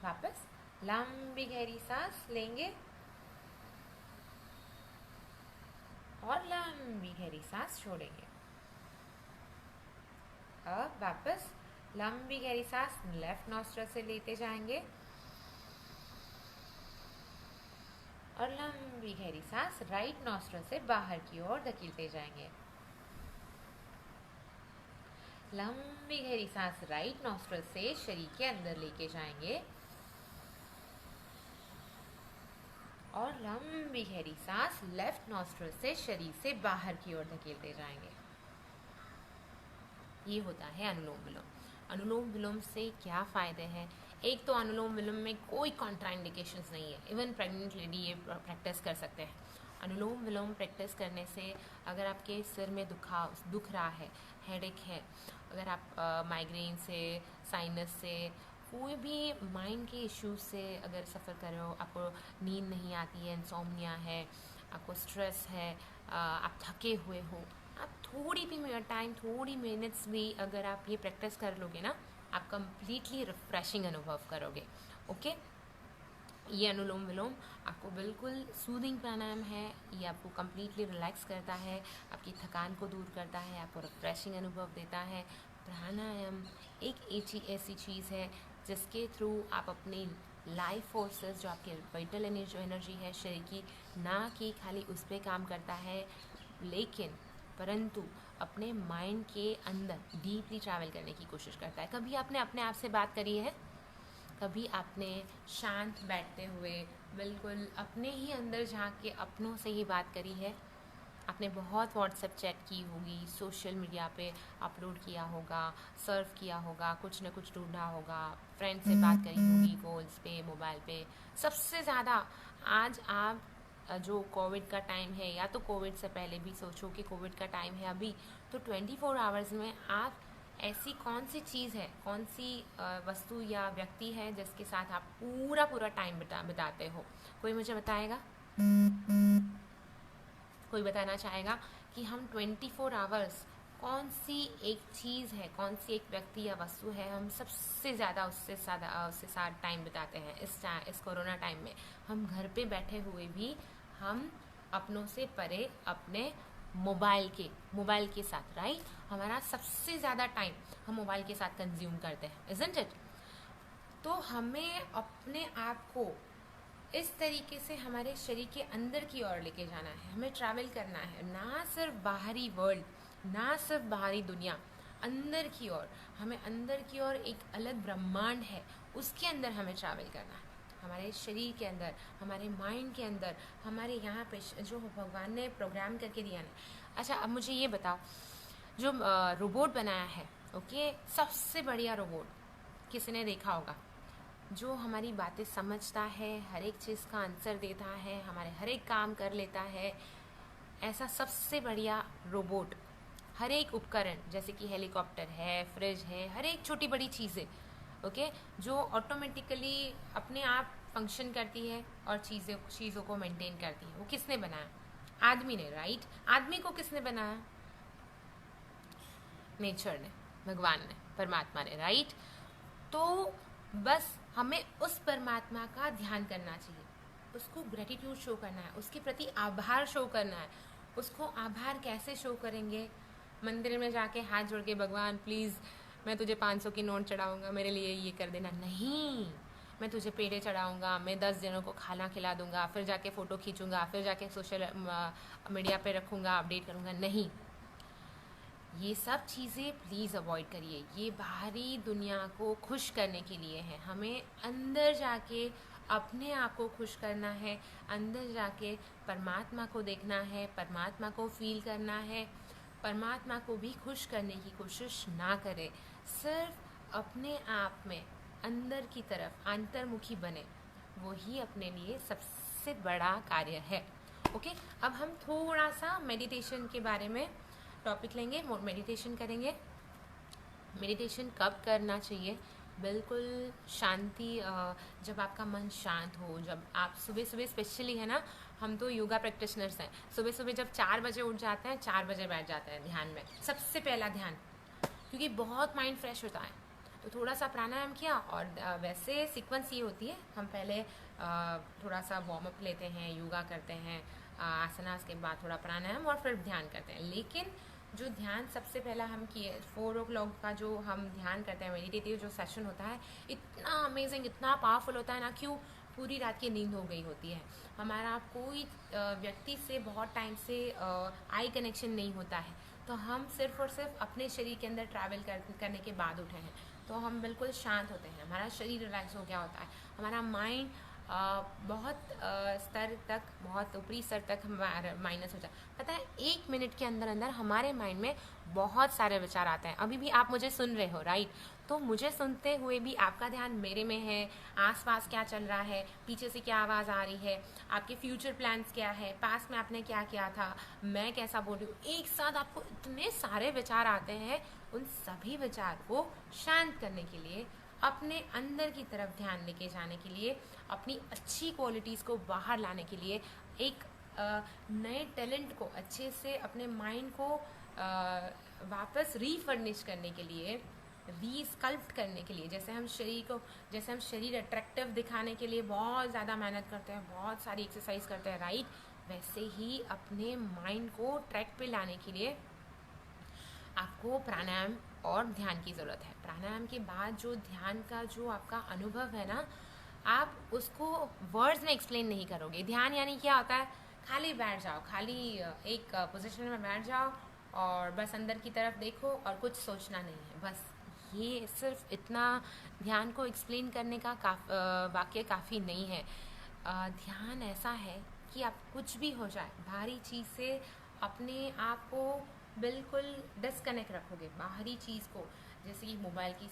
वापस लंबी गहरी सांस लेंगे और लंबी गहरी सांस छोड़ेंगे। अब वापस लंबी गहरी सांस लेफ्ट नॉस्ट्रल से लेते जाएंगे और लंबी गहरी सांस राइट नॉस्ट्रल से बाहर की ओर धकेलते जाएंगे। लंबी गहरी सांस राइट नॉस्ट्रल से शरीर के अंदर लेके जाएंगे और लंबी गहरी सांस लेफ्ट नॉस्ट्रल से शरीर से बाहर की ओर धकेलते जाएंगे। ये होता है अनुलोम विलोम। अनुलोम विलोम से क्या फ़ायदे हैं? एक तो अनुलोम विलोम में कोई कॉन्ट्राइंडिकेशंस नहीं है, इवन प्रेग्नेंट लेडी ये प्रैक्टिस कर सकते हैं। अनुलोम विलोम प्रैक्टिस करने से अगर आपके सिर में दुख रहा है, हेडेक है, अगर आप माइग्रेन से, साइनस से, कोई भी माइंड के इश्यूज से अगर सफ़र कर रहे हो, आपको नींद नहीं आती है, इंसोम्निया है, आपको स्ट्रेस है, आप थके हुए हो, आप थोड़ी भी टाइम, थोड़ी मिनट्स भी अगर आप ये प्रैक्टिस कर लोगे ना, आप कंप्लीटली रिफ्रेशिंग अनुभव करोगे। ओके, ये अनुलोम विलोम आपको बिल्कुल सूदिंग प्राणायाम है, ये आपको कंप्लीटली रिलैक्स करता है, आपकी थकान को दूर करता है, आपको रिफ्रेशिंग अनुभव देता है। प्राणायाम एक ऐसी चीज़ है जिसके थ्रू आप अपनी लाइफ फोर्सेस, जो आपके वाइटल एनर्जी है शरीर की, ना कि खाली उस पर काम करता है, लेकिन परंतु अपने माइंड के अंदर डीपली ट्रैवल करने की कोशिश करता है। कभी आपने अपने आप से बात करी है? कभी आपने शांत बैठते हुए बिल्कुल अपने ही अंदर झांक के अपनों से ही बात करी है? आपने बहुत व्हाट्सएप चैट की होगी, सोशल मीडिया पे अपलोड किया होगा, सर्व किया होगा, कुछ न कुछ ढूंढा होगा, फ्रेंड से बात करी होगी कॉल्स पे, मोबाइल पे। सबसे ज़्यादा आज आप जो कोविड का टाइम है, या तो कोविड से पहले भी सोचो कि कोविड का टाइम है अभी, तो 24 आवर्स में आप ऐसी कौन सी चीज़ है, कौन सी वस्तु या व्यक्ति है जिसके साथ आप पूरा टाइम बिताते हो? कोई मुझे बताएगा? कोई बताना चाहेगा कि हम 24 आवर्स कौन सी एक चीज़ है, कौन सी एक व्यक्ति या वस्तु है हम सबसे ज़्यादा उससे साथ टाइम बिताते हैं? इस कोरोना टाइम में हम घर पे बैठे हुए भी हम अपनों से परे अपने मोबाइल के साथ, राइट? हमारा सबसे ज़्यादा टाइम हम मोबाइल के साथ कंज्यूम करते हैं, इज़न्ट इट? तो हमें अपने आप को इस तरीके से हमारे शरीर के अंदर की ओर लेके जाना है, हमें ट्रैवल करना है, ना सिर्फ बाहरी वर्ल्ड, ना सिर्फ बाहरी दुनिया, अंदर की ओर। हमें अंदर की ओर एक अलग ब्रह्मांड है, उसके अंदर हमें ट्रैवल करना है, हमारे शरीर के अंदर, हमारे माइंड के अंदर, हमारे यहाँ पे जो भगवान ने प्रोग्राम करके दिया है। अच्छा, अब मुझे ये बताओ, जो रोबोट बनाया है, ओके, सबसे बढ़िया रोबोट किसी ने देखा होगा, जो हमारी बातें समझता है, हर एक चीज़ का आंसर देता है, हमारे हर एक काम कर लेता है, ऐसा सबसे बढ़िया रोबोट। हर एक उपकरण, जैसे कि हेलीकॉप्टर है, फ्रिज है, हर एक छोटी बड़ी चीज़ें, ओके, जो ऑटोमेटिकली अपने आप फंक्शन करती है और चीज़ों को मेंटेन करती है, वो किसने बनाया? आदमी ने, राइट? आदमी को किसने बनाया? नेचर ने, भगवान ने, परमात्मा ने, राइट? तो बस हमें उस परमात्मा का ध्यान करना चाहिए, उसको ग्रेटिट्यूड शो करना है, उसके प्रति आभार शो करना है। उसको आभार कैसे शो करेंगे? मंदिर में जाके हाथ जोड़ के, भगवान प्लीज़ मैं तुझे 500 की नोट चढ़ाऊँगा, मेरे लिए ये कर देना। नहीं, मैं तुझे पेड़े चढ़ाऊँगा, मैं 10 जनों को खाना खिला दूँगा, फिर जाके फ़ोटो खींचूँगा, फिर जाके सोशल मीडिया पे रखूँगा, अपडेट करूँगा। नहीं, ये सब चीज़ें प्लीज़ अवॉइड करिए। ये बाहरी दुनिया को खुश करने के लिए है। हमें अंदर जाके अपने आप को खुश करना है, अंदर जाके परमात्मा को देखना है, परमात्मा को फील करना है। परमात्मा को भी खुश करने की कोशिश ना करें, सिर्फ अपने आप में अंदर की तरफ अंतर्मुखी बने, वही अपने लिए सबसे बड़ा कार्य है। ओके, अब हम थोड़ा सा मेडिटेशन के बारे में टॉपिक लेंगे, मेडिटेशन करेंगे। मेडिटेशन कब करना चाहिए? बिल्कुल शांति, जब आपका मन शांत हो, जब आप सुबह सुबह, स्पेशली है ना, हम तो योगा प्रैक्टिशनर्स हैं, सुबह सुबह जब 4 बजे उठ जाते हैं, 4 बजे बैठ जाते हैं ध्यान में, सबसे पहला ध्यान, क्योंकि बहुत माइंड फ्रेश होता है। तो थोड़ा सा प्राणायाम किया, और वैसे सीक्वेंस ये होती है, हम पहले थोड़ा सा वार्म अप लेते हैं, योगा करते हैं, आसनास के बाद थोड़ा प्राणायाम, और फिर ध्यान करते हैं। लेकिन जो ध्यान सबसे पहला हम किए, 4 o'clock का जो हम ध्यान करते हैं, मेडिटेटिव जो सेशन होता है, इतना अमेजिंग, इतना पावरफुल होता है ना। क्यों? पूरी रात की नींद हो गई होती है, हमारा कोई व्यक्ति से बहुत टाइम से आई कनेक्शन नहीं होता है, तो हम सिर्फ और सिर्फ अपने शरीर के अंदर ट्रैवल करने के बाद उठे हैं, तो हम बिल्कुल शांत होते हैं, हमारा शरीर रिलैक्स हो गया होता है, हमारा माइंड बहुत स्तर तक, बहुत ऊपरी स्तर तक हमारा माइनस हो जाए। पता है, 1 मिनट के अंदर अंदर हमारे माइंड में बहुत सारे विचार आते हैं। अभी भी आप मुझे सुन रहे हो, राइट? तो मुझे सुनते हुए भी आपका ध्यान मेरे में है, आसपास क्या चल रहा है, पीछे से क्या आवाज़ आ रही है, आपके फ्यूचर प्लान्स क्या है, पास्ट में आपने क्या किया था, मैं कैसा बोल रही हूँ, एक साथ आपको इतने सारे विचार आते हैं। उन सभी विचार को शांत करने के लिए, अपने अंदर की तरफ ध्यान लेके जाने के लिए, अपनी अच्छी क्वालिटीज़ को बाहर लाने के लिए, एक नए टैलेंट को अच्छे से अपने माइंड को वापस रीफर्निश करने के लिए, रीस्कल्प्ट करने के लिए, जैसे हम शरीर अट्रैक्टिव दिखाने के लिए बहुत ज़्यादा मेहनत करते हैं, बहुत सारी एक्सरसाइज करते हैं, राइट? वैसे ही अपने माइंड को ट्रैक पे लाने के लिए आपको प्राणायाम और ध्यान की ज़रूरत है। प्राणायाम के बाद जो ध्यान का जो आपका अनुभव है ना, आप उसको वर्ड्स में एक्सप्लेन नहीं करोगे। ध्यान यानी क्या होता है? खाली बैठ जाओ, खाली एक पोजीशन में बैठ जाओ और बस अंदर की तरफ देखो और कुछ सोचना नहीं है, बस। ये सिर्फ इतना ध्यान को एक्सप्लेन करने का वाक्य काफ़ी नहीं है। ध्यान ऐसा है कि आप कुछ भी हो जाए, बाहरी चीज़ से अपने आप को बिल्कुल डिस्कनेक्ट रखोगे, बाहरी चीज़ को, जैसे कि मोबाइल की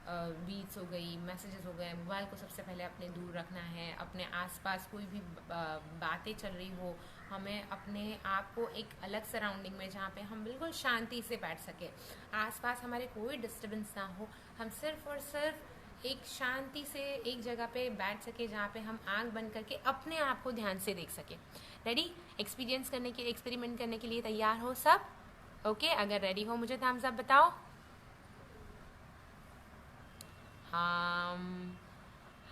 रीड्स हो गई, मैसेजेस हो गए, मोबाइल को सबसे पहले अपने दूर रखना है। अपने आसपास कोई भी बातें चल रही हो, हमें अपने आप को एक अलग सराउंडिंग में, जहाँ पे हम बिल्कुल शांति से बैठ सके, आसपास हमारे कोई डिस्टर्बेंस ना हो, हम सिर्फ और सिर्फ एक शांति से एक जगह पे बैठ सके, जहाँ पे हम आंख बंद करके अपने आप को ध्यान से देख सके। रेडी? एक्सपेरिमेंट करने के लिए तैयार हो सब? ओके, अगर रेडी हो मुझे थम्स अप बताओ।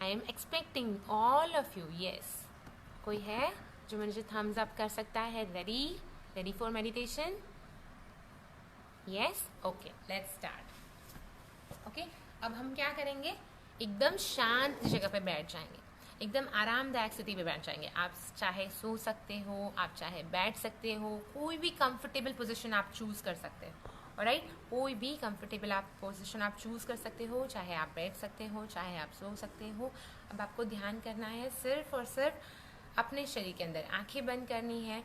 I am expecting all of you. Yes, कोई है जो मुझे थम्स अप कर सकता है? Ready for meditation? Yes, okay, let's start. Okay, अब हम क्या करेंगे? एकदम शांत जगह पे बैठ जाएंगे। एकदम आरामदायक स्थिति में बैठ जाएंगे। आप चाहे सो सकते हो, आप चाहे बैठ सकते हो, कोई भी कंफर्टेबल पोजीशन आप चूज़ कर सकते हो। ऑलराइट, कोई भी कंफर्टेबल आप पोजीशन आप चूज़ कर सकते हो, चाहे आप बैठ सकते हो, चाहे आप सो सकते हो। अब आपको ध्यान करना है सिर्फ और सिर्फ अपने शरीर के अंदर, आंखें बंद करनी है।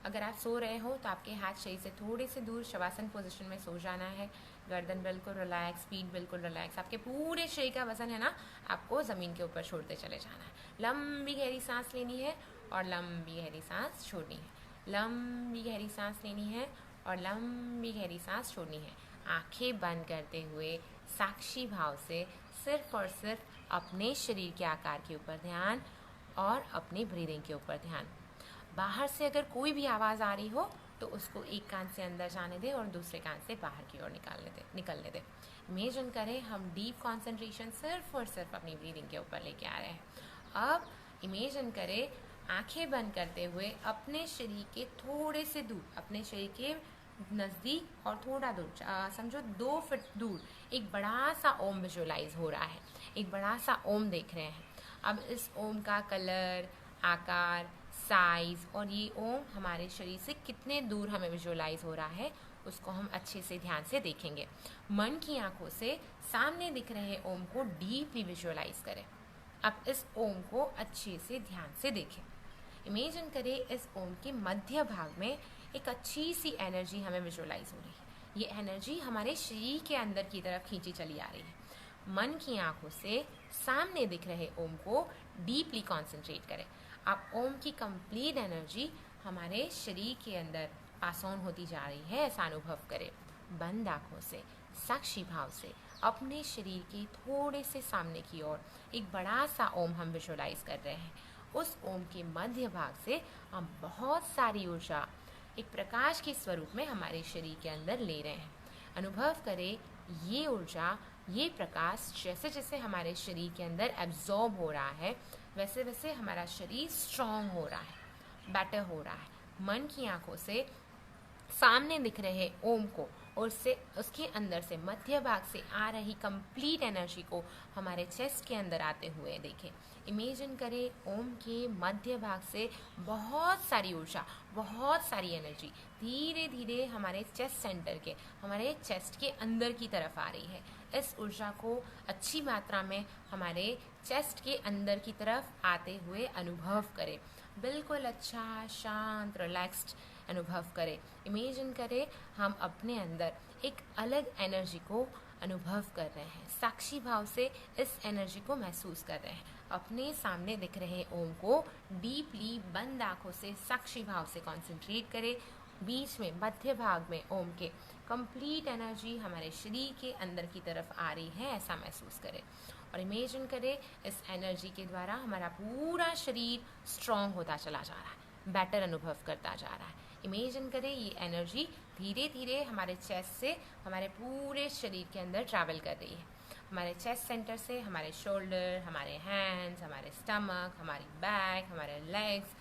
अगर आप सो रहे हो तो आपके हाथ शरीर से थोड़े से दूर शवासन पोजीशन में सो जाना है। गर्दन बिल्कुल रिलैक्स, पीठ बिल्कुल रिलैक्स, आपके पूरे शरीर का वजन है ना आपको ज़मीन के ऊपर छोड़ते चले जाना है। लंबी गहरी सांस लेनी है और लंबी गहरी सांस छोड़नी है। लंबी गहरी सांस लेनी है और लंबी गहरी सांस छोड़नी है। आंखें बंद करते हुए साक्षी भाव से सिर्फ और सिर्फ अपने शरीर के आकार के ऊपर ध्यान और अपनी ब्रीदिंग के ऊपर ध्यान। बाहर से अगर कोई भी आवाज़ आ रही हो तो उसको एक कान से अंदर जाने दे और दूसरे कान से बाहर की ओर निकलने दे। इमेजिन करें हम डीप कंसंट्रेशन सिर्फ और सिर्फ अपनी ब्रीदिंग के ऊपर लेके आ रहे हैं। अब इमेजिन करें आंखें बंद करते हुए अपने शरीर के थोड़े से दूर, अपने शरीर के नज़दीक और थोड़ा दूर, समझो 2 फीट दूर एक बड़ा सा ओम विजुअलाइज हो रहा है। एक बड़ा सा ओम देख रहे हैं। अब इस ओम का कलर, आकार, साइज और ये ओम हमारे शरीर से कितने दूर हमें विजुअलाइज हो रहा है उसको हम अच्छे से ध्यान से देखेंगे। मन की आंखों से सामने दिख रहे ओम को डीपली विजुअलाइज करें। अब इस ओम को अच्छे से ध्यान से देखें। इमेजिन करें इस ओम के मध्य भाग में एक अच्छी सी एनर्जी हमें विजुअलाइज हो रही है। ये एनर्जी हमारे शरीर के अंदर की तरफ खींची चली आ रही है। मन की आंखों से सामने दिख रहे ओम को डीपली कॉन्सेंट्रेट करें। अब ओम की कंप्लीट एनर्जी हमारे शरीर के अंदर पास ऑन होती जा रही है, ऐसा अनुभव करें। बंद आंखों से साक्षी भाव से अपने शरीर के थोड़े से सामने की ओर एक बड़ा सा ओम हम विजुअलाइज कर रहे हैं। उस ओम के मध्य भाग से हम बहुत सारी ऊर्जा एक प्रकाश के स्वरूप में हमारे शरीर के अंदर ले रहे हैं। अनुभव करें ये ऊर्जा, ये प्रकाश जैसे जैसे हमारे शरीर के अंदर एब्जॉर्ब हो रहा है वैसे वैसे हमारा शरीर स्ट्रांग हो रहा है, बेटर हो रहा है। मन की आंखों से सामने दिख रहे ओम को और उसके अंदर से मध्य भाग से आ रही कंप्लीट एनर्जी को हमारे चेस्ट के अंदर आते हुए देखें। इमेजिन करें ओम के मध्य भाग से बहुत सारी ऊर्जा, बहुत सारी एनर्जी धीरे धीरे हमारे चेस्ट सेंटर के, हमारे चेस्ट के अंदर की तरफ आ रही है। इस ऊर्जा को अच्छी मात्रा में हमारे चेस्ट के अंदर की तरफ आते हुए अनुभव करें। बिल्कुल अच्छा, शांत, रिलैक्स्ड अनुभव करें। इमेजिन करें हम अपने अंदर एक अलग एनर्जी को अनुभव कर रहे हैं। साक्षी भाव से इस एनर्जी को महसूस कर रहे हैं। अपने सामने दिख रहे ओम को डीपली बंद आंखों से साक्षी भाव से कंसंट्रेट करें। बीच में मध्य भाग में ओम के कंप्लीट एनर्जी हमारे शरीर के अंदर की तरफ आ रही है, ऐसा महसूस करें। और इमेजिन करें इस एनर्जी के द्वारा हमारा पूरा शरीर स्ट्रांग होता चला जा रहा है, बेटर अनुभव करता जा रहा है। इमेजिन करें ये एनर्जी धीरे धीरे हमारे चेस्ट से हमारे पूरे शरीर के अंदर ट्रैवल कर रही है। हमारे चेस्ट सेंटर से हमारे शोल्डर, हमारे हैंड्स, हमारे स्टमक, हमारी बैक, हमारे लेग्स,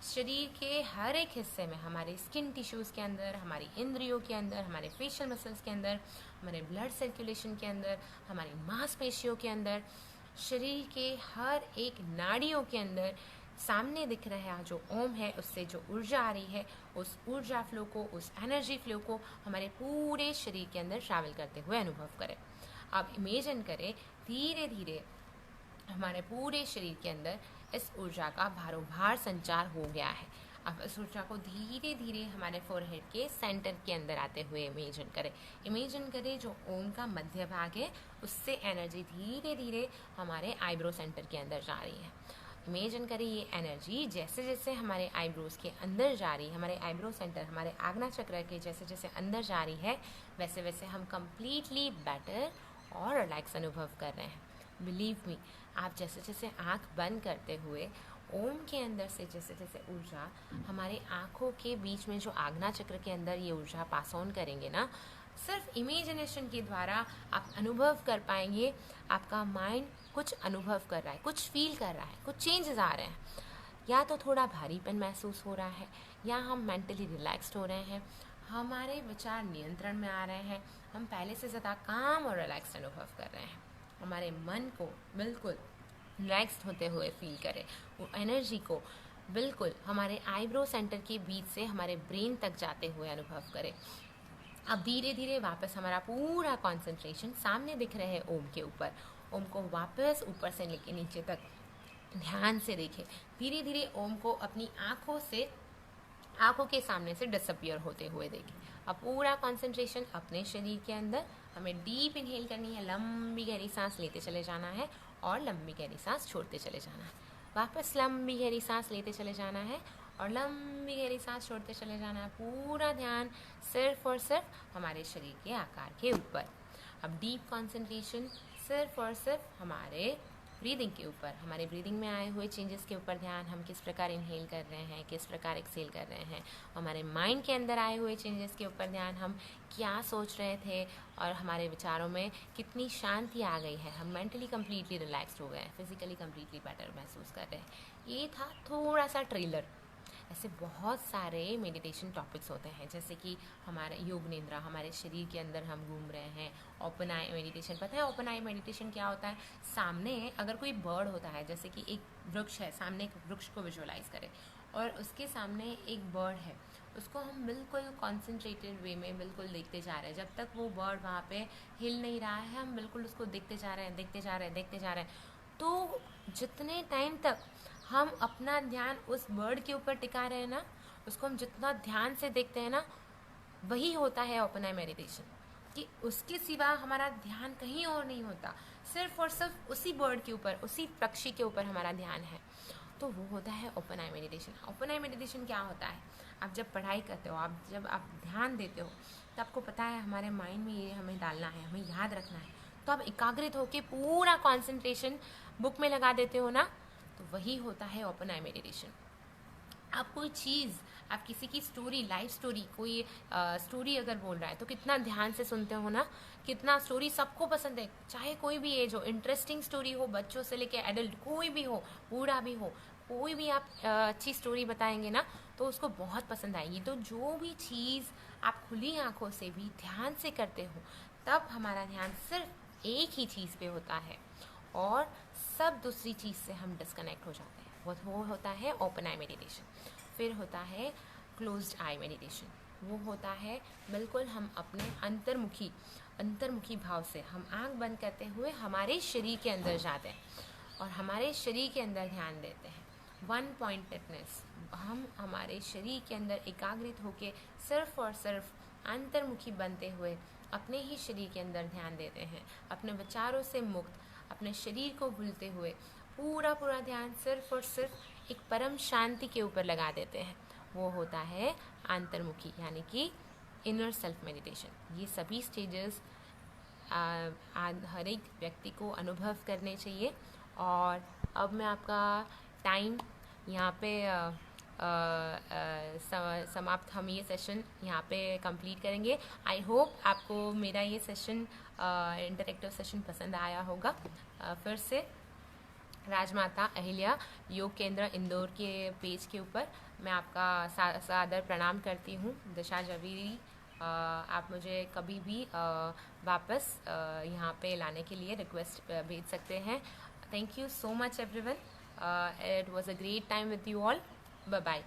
शरीर के हर एक हिस्से में, हमारे स्किन टिश्यूज़ के अंदर, हमारी इंद्रियों के अंदर, हमारे फेशियल मसल्स के अंदर, हमारे ब्लड सर्कुलेशन के अंदर, हमारी मांसपेशियों के अंदर, शरीर के हर एक नाड़ियों के अंदर सामने दिख रहा जो ओम है उससे जो ऊर्जा आ रही है, उस ऊर्जा फ्लो को, उस एनर्जी फ्लो को हमारे पूरे शरीर के अंदर ट्रैवल करते हुए अनुभव करें। अब इमेजिन करें धीरे धीरे हमारे पूरे शरीर के अंदर इस ऊर्जा का भारोभार संचार हो गया है। अब इस ऊर्जा को धीरे धीरे हमारे फोरहेड के सेंटर के अंदर आते हुए इमेजिन करें। इमेजिन करें जो ओम का मध्य भाग है उससे एनर्जी धीरे धीरे हमारे आईब्रो सेंटर के अंदर जा रही है। इमेजिन करें ये एनर्जी जैसे जैसे हमारे आईब्रोज के अंदर जा रही है, हमारे आईब्रो सेंटर, हमारे आज्ञा चक्र के जैसे जैसे अंदर जा रही है वैसे वैसे हम कम्प्लीटली बेटर और रिलैक्स अनुभव कर रहे हैं। बिलीव मी, आप जैसे जैसे आँख बंद करते हुए ओम के अंदर से जैसे जैसे ऊर्जा हमारे आँखों के बीच में जो आज्ञा चक्र के अंदर ये ऊर्जा पास ऑन करेंगे ना, सिर्फ इमेजिनेशन के द्वारा आप अनुभव कर पाएंगे आपका माइंड कुछ अनुभव कर रहा है, कुछ फील कर रहा है, कुछ चेंजेस आ रहे हैं। या तो थोड़ा भारीपन महसूस हो रहा है, या हम मेंटली रिलैक्स्ड हो रहे हैं, हमारे विचार नियंत्रण में आ रहे हैं, हम पहले से ज़्यादा काम और रिलैक्स्ड अनुभव कर रहे हैं। हमारे मन को बिल्कुल रिलैक्स्ड होते हुए फील करें, वो एनर्जी को बिल्कुल हमारे आईब्रो सेंटर के बीच से हमारे ब्रेन तक जाते हुए अनुभव करें। अब धीरे धीरे वापस हमारा पूरा कंसंट्रेशन सामने दिख रहे ओम के ऊपर, ओम को वापस ऊपर से लेके नीचे तक ध्यान से देखें। धीरे धीरे ओम को अपनी आंखों के सामने से डिसअपियर होते हुए देखें। अब पूरा कंसंट्रेशन अपने शरीर के अंदर, हमें डीप इनहेल करनी है, लंबी गहरी सांस लेते चले जाना है और लंबी गहरी सांस छोड़ते चले जाना है। वापस लंबी गहरी सांस लेते चले जाना है और लंबी गहरी सांस छोड़ते चले जाना है। पूरा ध्यान सिर्फ और सिर्फ हमारे शरीर के आकार के ऊपर। अब डीप कंसंट्रेशन सिर्फ और सिर्फ हमारे ब्रीदिंग के ऊपर, हमारे ब्रीदिंग में आए हुए चेंजेस के ऊपर ध्यान, हम किस प्रकार इनहेल कर रहे हैं, किस प्रकार एक्सहेल कर रहे हैं। हमारे माइंड के अंदर आए हुए चेंजेस के ऊपर ध्यान, हम क्या सोच रहे थे और हमारे विचारों में कितनी शांति आ गई है, हम मेंटली कम्प्लीटली रिलैक्स्ड हो गए हैं, फिजिकली कम्प्लीटली बेटर महसूस कर रहे हैं। ये था थोड़ा सा ट्रेलर। ऐसे बहुत सारे मेडिटेशन टॉपिक्स होते हैं, जैसे कि हमारे योग निद्रा, हमारे शरीर के अंदर हम घूम रहे हैं। ओपन आई मेडिटेशन, पता है ओपन आई मेडिटेशन क्या होता है? सामने अगर कोई बर्ड होता है, जैसे कि एक वृक्ष है, सामने एक वृक्ष को विजुअलाइज करें और उसके सामने एक बर्ड है, उसको हम बिल्कुल कॉन्सेंट्रेटेड वे में बिल्कुल देखते जा रहे हैं। जब तक वो बर्ड वहाँ पे हिल नहीं रहा है, हम बिल्कुल उसको देखते जा रहे हैं, देखते जा रहे हैं, देखते जा रहे हैं। तो जितने टाइम तक हम अपना ध्यान उस बर्ड के ऊपर टिका रहे हैं ना, उसको हम जितना ध्यान से देखते हैं ना, वही होता है ओपन आई मेडिटेशन। कि उसके सिवा हमारा ध्यान कहीं और नहीं होता, सिर्फ और सिर्फ उसी बर्ड के ऊपर, उसी पक्षी के ऊपर हमारा ध्यान है। तो वो होता है ओपन आई मेडिटेशन। ओपन आई मेडिटेशन क्या होता है? आप जब पढ़ाई करते हो, जब आप ध्यान देते हो, तो आपको पता है हमारे माइंड में ये हमें डालना है, हमें याद रखना है। तो आप एकाग्रित होकर पूरा कॉन्सेंट्रेशन बुक में लगा देते हो ना, तो वही होता है ओपन आई मेडिटेशन। आप कोई चीज़, आप किसी की स्टोरी, लाइफ स्टोरी, कोई स्टोरी अगर बोल रहा है तो कितना ध्यान से सुनते हो ना। कितना स्टोरी सबको पसंद है, चाहे कोई भी एज हो, इंटरेस्टिंग स्टोरी हो, बच्चों से लेके एडल्ट कोई भी हो, बूढ़ा भी हो, कोई भी आप अच्छी स्टोरी बताएंगे ना तो उसको बहुत पसंद आएगी। तो जो भी चीज़ आप खुली आंखों से भी ध्यान से करते हो, तब हमारा ध्यान सिर्फ एक ही चीज़ पे होता है और सब दूसरी चीज़ से हम डिस्कनेक्ट हो जाते हैं। वो होता है ओपन आई मेडिटेशन। फिर होता है क्लोज्ड आई मेडिटेशन। वो होता है बिल्कुल हम अपने अंतर्मुखी भाव से, हम आंख बंद करते हुए हमारे शरीर के अंदर जाते हैं और हमारे शरीर के अंदर ध्यान देते हैं। वन पॉइंटेडनेस, हम हमारे शरीर के अंदर एकाग्रित होकर सिर्फ और सिर्फ अंतर्मुखी बनते हुए अपने ही शरीर के अंदर ध्यान देते हैं, अपने विचारों से मुक्त, अपने शरीर को भूलते हुए पूरा ध्यान सिर्फ और सिर्फ एक परम शांति के ऊपर लगा देते हैं। वो होता है अंतर्मुखी, यानी कि इनर सेल्फ मेडिटेशन। ये सभी स्टेजेस हर एक व्यक्ति को अनुभव करने चाहिए। और अब मैं आपका टाइम यहाँ पे समाप्त, हम ये सेशन यहाँ पे कंप्लीट करेंगे। आई होप आपको मेरा ये सेशन, इंटरेक्टिव सेशन पसंद आया होगा। फिर से राजमाता अहिल्या योग केंद्र इंदौर के पेज के ऊपर मैं आपका सादर प्रणाम करती हूँ। दिशा जवीरी, आप मुझे कभी भी वापस यहाँ पे लाने के लिए रिक्वेस्ट भेज सकते हैं। Thank you so much everyone. It was a great time with you all. Bye bye.